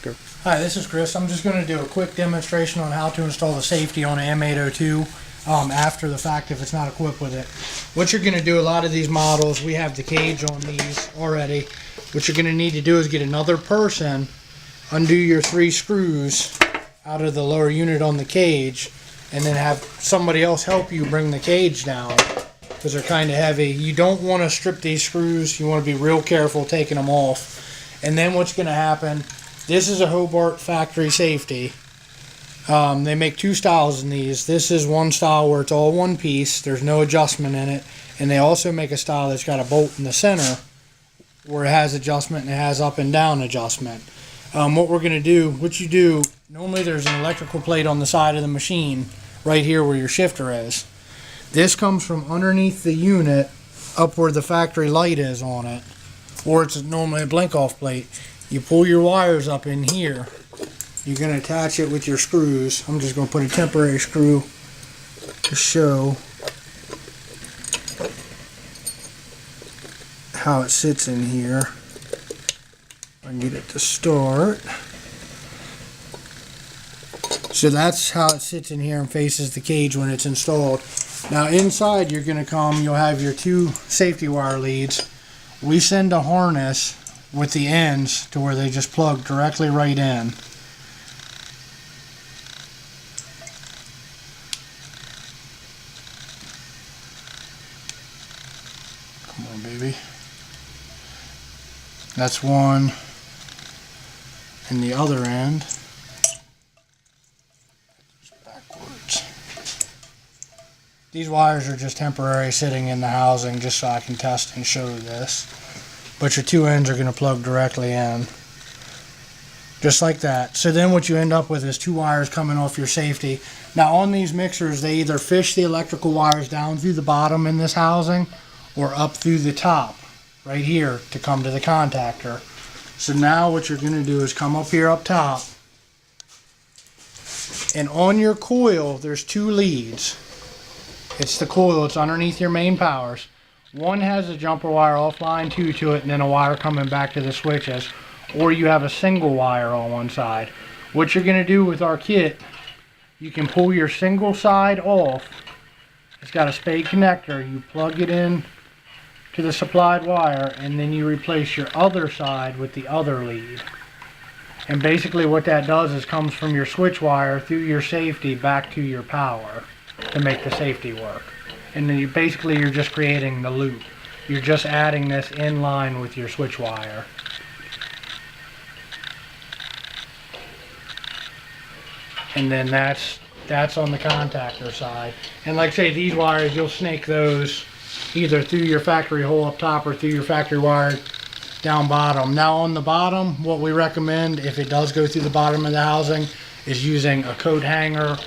Go. Hi, this is Chris. I'm just going to do a quick demonstration on how to install the safety on an M802 after the fact if it's not equipped with it. What you're going to do, a lot of these models, we have the cage on these already. What you're going to need to do is get another person, undo your 3 screws out of the lower unit on the cage, and then have somebody else help you bring the cage down because they're kind of heavy. You don't want to strip these screws. You want to be real careful taking them off. And then what's going to happen, this is a Hobart factory safety. They make 2 styles in these. This is one style where it's all one piece. There's no adjustment in it. And they also make a style that's got a bolt in the center where it has adjustment and it has up and down adjustment. What we're going to do, what you do, normally there's an electrical plate on the side of the machine right here where your shifter is. This comes from underneath the unit up where the factory light is on it, or it's normally a blink off plate. You pull your wires up in here. You're going to attach it with your screws. I'm just going to put a temporary screw to show how it sits in here. I can get it to start. So that's how it sits in here and faces the cage when it's installed. Now inside you're going to come, you'll have your 2 safety wire leads. We send a harness with the ends to where they just plug directly right in. Come on, baby. That's one. And the other end. Backwards. These wires are just temporary sitting in the housing just so I can test and show this. But your 2 ends are going to plug directly in. Just like that. So then what you end up with is 2 wires coming off your safety. Now on these mixers, they either fish the electrical wires down through the bottom in this housing or up through the top right here to come to the contactor. So now what you're going to do is come up here up top, and on your coil there's 2 leads. It's the coil, it's underneath your main powers. One has a jumper wire offline 2 to it and then a wire coming back to the switches, or you have a single wire on one side. What you're going to do with our kit, you can pull your single side off. It's got a spade connector. You plug it in to the supplied wire and then you replace your other side with the other lead. And basically what that does is comes from your switch wire through your safety back to your power to make the safety work. And then you're just creating the loop. You're just adding this in line with your switch wire. And then that's on the contactor side. And like I say, these wires, you'll snake those either through your factory hole up top or through your factory wire down bottom. Now on the bottom, what we recommend if it does go through the bottom of the housing is using a coat hanger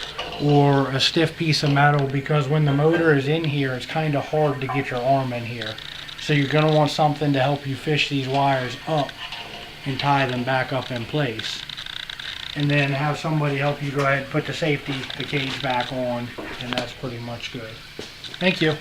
or a stiff piece of metal, because when the motor is in here it's kind of hard to get your arm in here. So you're going to want something to help you fish these wires up and tie them back up in place. And then have somebody help you go ahead and put the cage back on, and that's pretty much good. Thank you.